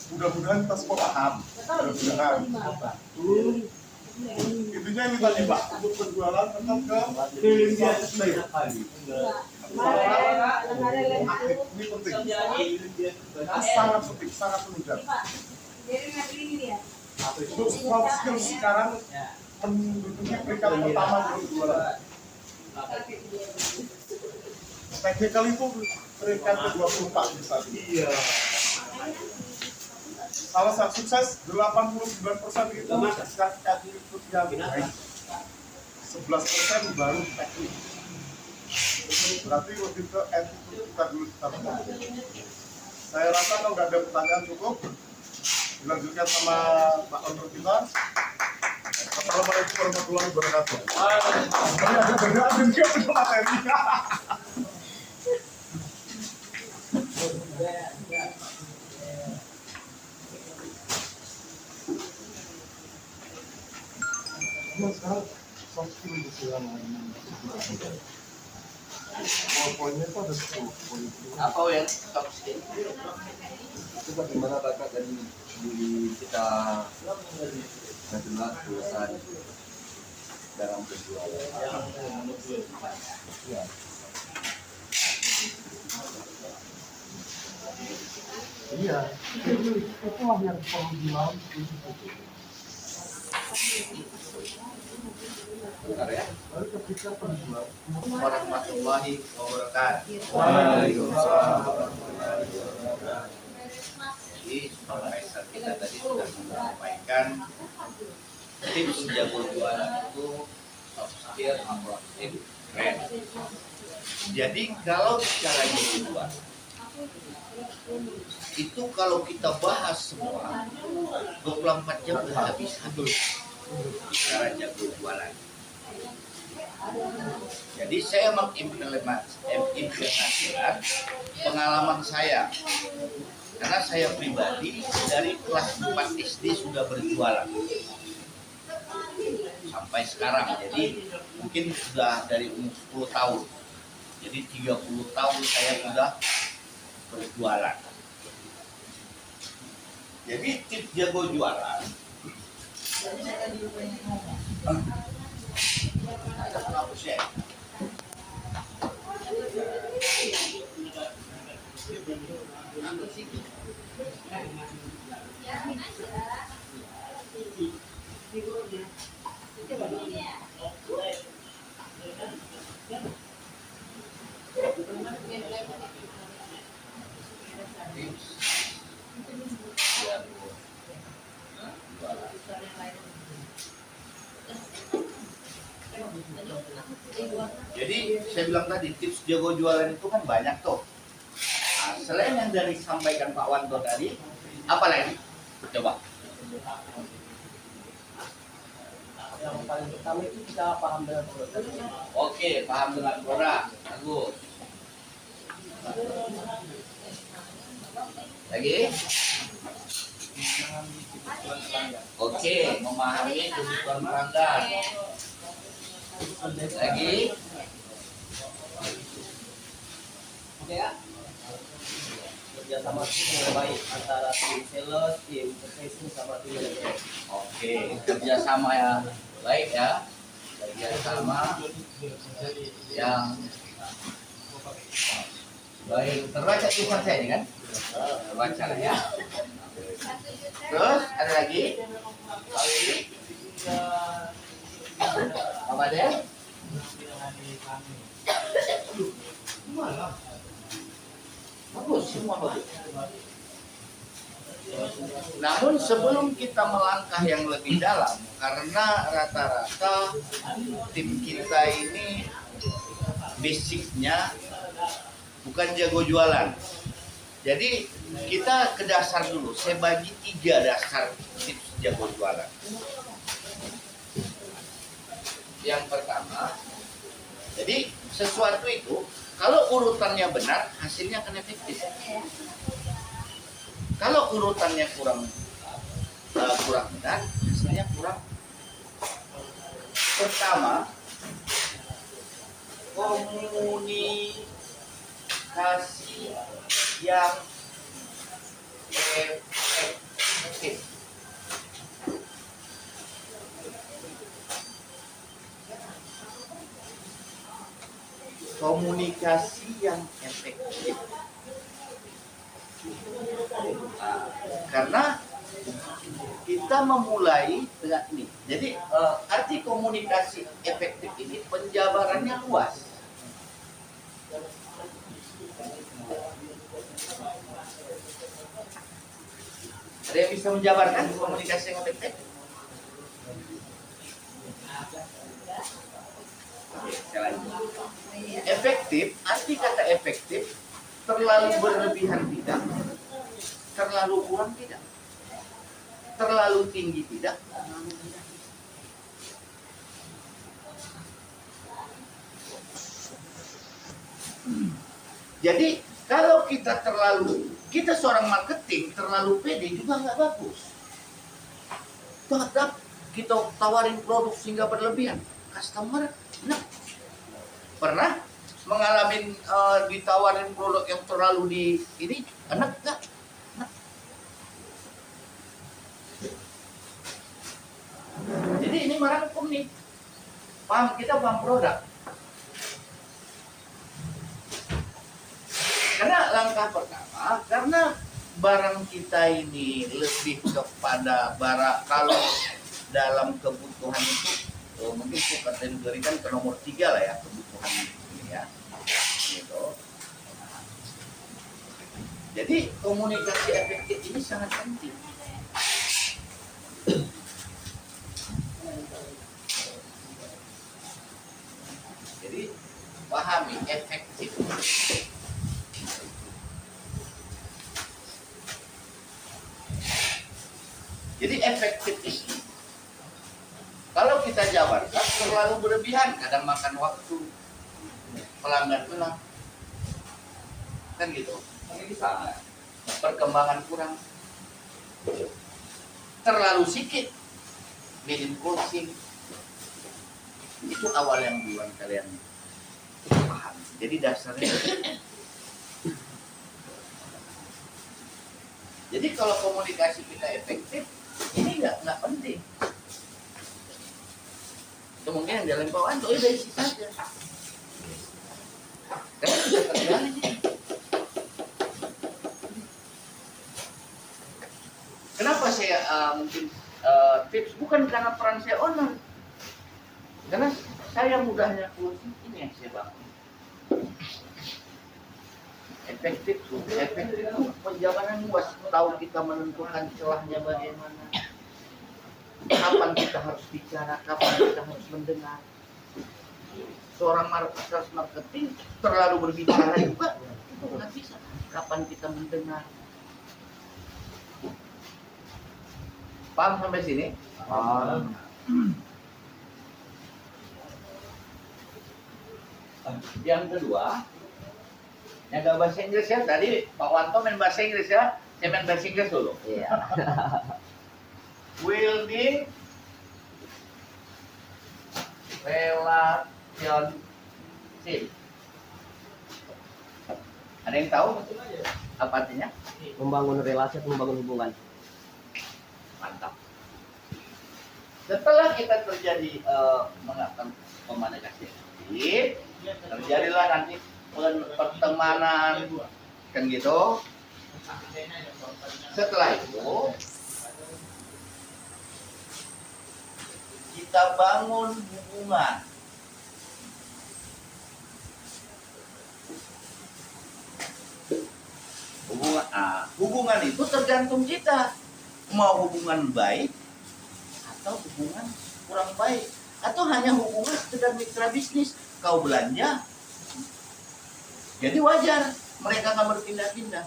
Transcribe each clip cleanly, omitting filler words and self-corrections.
Mudah-mudahan kita semua paham. Mudah-mudahan. Intinya ini tadi Pak, untuk penjualan tetap ke 100 menit. Aktif, ini penting. Sangat penting, sangat menunjang. Untuk soft skill sekarang menduduki peringkat pertama di penjualan. Technical itu peringkat ke-24 misalnya. Iya. Salah satu sukses 89% itu attitude yang baik. 11% baru teknik. Berarti lebih ke attitude kita dulu kita benar. Saya rasa kalau nggak ada pertanyaan cukup dilanjutkan sama Pak Owner kita. Assalamualaikum warahmatullahi wabarakatuh. Ada materi. Sekarang soft skill gitu yang poinnya itu ada 10 poin. Apa yang soft skill? Itu bagaimana Bapak dari diri kita adalah perusahaan dalam penjualan. Ya. Iya, itulah yang perlu dilawan. Bentar ya. Lalu ketika penjual Warahmatullahi wabarakatuh. Waalaikumsalam. Jadi supervisor kita tadi sudah menyampaikan tips jago jualan itu soft skill, proaktif, keren. Jadi kalau bicara jago jualan itu kalau kita bahas semua 24 jam nggak habis-habis bicara jago jualan. Jadi saya mengimplementasikan pengalaman saya karena saya pribadi dari kelas 4 SD sudah berjualan sampai sekarang. Jadi mungkin sudah dari umur 10 tahun. Jadi 30 tahun saya sudah berjualan. Jadi tips jago jualan. Ada penghapus ya. Jadi saya bilang tadi tips jago jualan itu kan banyak tuh. Nah, selain yang dari sampaikan Pak Wanto tadi, apa lagi? Coba. Yang paling pertama itu kita paham dengan produk. Oke, paham dengan produk. Bagus. Lagi? Oke, memahami kebutuhan pelanggan. Lagi? Oke ya. Kerjasama tim yang baik antara tim sales, tim purchasing sama tim manajemen. Oke, kerjasama yang baik ya. Kerjasama yang baik. Terbaca tulisan saya ini kan? Terbaca ya. Terus ada lagi? Apa deh? Bagus, semua bagus. Namun sebelum kita melangkah yang lebih dalam, karena rata-rata tim kita ini basicnya bukan jago jualan. Jadi kita ke dasar dulu. Saya bagi 3 dasar tips jago jualan. Yang pertama, jadi sesuatu itu kalau urutannya benar, hasilnya akan efektif. Kalau urutannya kurang benar, hasilnya kurang. Pertama, komunikasi yang efektif. Komunikasi yang efektif. Nah, karena kita memulai dengan ini. Jadi arti komunikasi efektif ini penjabarannya luas. Ada yang bisa menjabarkan komunikasi yang efektif? Oke, saya lanjut. Efektif, arti kata efektif terlalu berlebihan tidak, terlalu kurang tidak, terlalu tinggi tidak, terlalu rendah. Jadi kalau kita seorang marketing terlalu pede juga nggak bagus. Tetap kita tawarin produk sehingga berlebihan, customer pernah mengalami ditawarin produk yang terlalu di ini enak nggak? Jadi ini merangkum nih, kita paham produk. Karena langkah pertama, karena barang kita ini lebih kepada barang, kalau dalam kebutuhan itu mungkin kategorikan ke nomor 3 lah ya, kebutuhan ini ya, gitu. Jadi komunikasi efektif ini sangat penting. Jadi pahami efektif. Jadi efektif ini kalau kita jabarkan terlalu berlebihan, kadang makan waktu, pelanggan pulang, kan gitu. Ini sama. Perkembangan kurang, terlalu sedikit, bikin closing. Itu awal yang duluan kalian paham. Jadi dasarnya. Jadi kalau komunikasi kita efektif, ini nggak penting. Itu mungkin yang dalam bawaan itu dari isi saja. Karena sudah terjadi. Kenapa saya mungkin tips bukan karena peran saya owner, karena saya mudahnya closing ini yang saya bangun. Efektif penjabaran luas, tahu kita menentukan celahnya bagaimana, kapan kita harus bicara, kapan kita harus mendengar. Seorang marketing terlalu berbicara juga itu nggak bisa. Kapan kita mendengar? Paham sampai sini? Paham. Yang kedua, yang gak bahasa Inggris ya, tadi Pak Wanto main bahasa Inggris ya, saya main bahasa Inggris dulu. Iya. Building relationship. Ada yang tahu apa artinya? Membangun relasi atau membangun hubungan. Mantap. Setelah kita terjadi mengatakan komunikasi, terjadilah nanti pertemanan, kan gitu. Setelah itu kita bangun hubungan. Hubungan itu tergantung kita mau hubungan baik atau hubungan kurang baik, atau hanya hubungan sekedar mitra bisnis. Kau belanja, jadi wajar mereka nggak berpindah-pindah.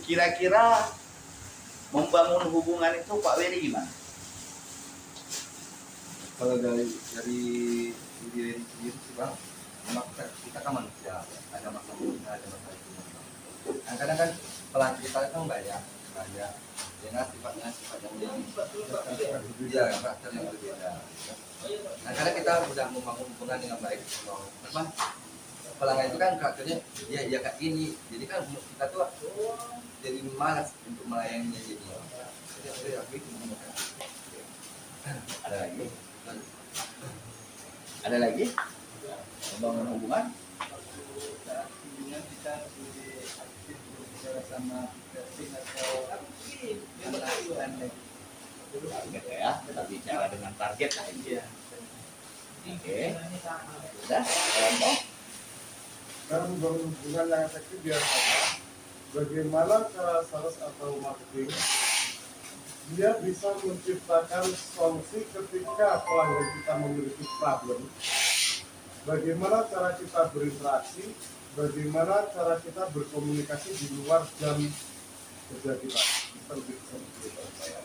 Kira-kira membangun hubungan itu Pak Weri gimana? Kalau dari diri sendiri sih bang, memang kita kan manusia, ada masalah kita, ada masalah itu. Kadang-kadang kan pelan kita kan banyak dengan sifat yang lebih ya karakter yang berbeda. Nah, karena kita sudah membangun hubungan dengan baik sama teman, pelanggan itu kan karakternya ya kayak gini, jadi kan kita tuh jadi malas untuk melayaninya jadi. Ada lagi? Ada lagi? Membangun hubungan? Dengan kita lebih aktif berbicara sama marketing atau Target ya, kita bicara dengan target aja. Oke. Sudah, kelompok. Dan membangun hubungan yang efektif biasanya bagaimana cara sales atau marketing dia bisa menciptakan solusi ketika pelanggan kita memiliki problem. Bagaimana cara kita berinteraksi, bagaimana cara kita berkomunikasi di luar jam kerja kita. Kita lebih bisa memberikan saya.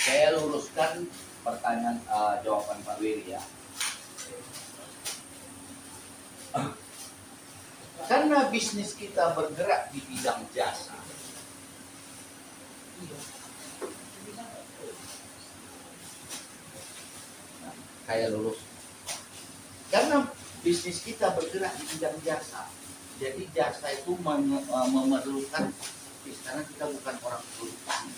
Saya luruskan pertanyaan jawaban Pak Wiri ya. Karena bisnis kita bergerak di bidang jasa. Saya lurus. Karena bisnis kita bergerak di bidang jasa. Jadi jasa itu memerlukan karena kita bukan orang produksi.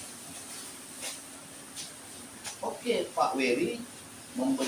Oke, Pak Wiri memberi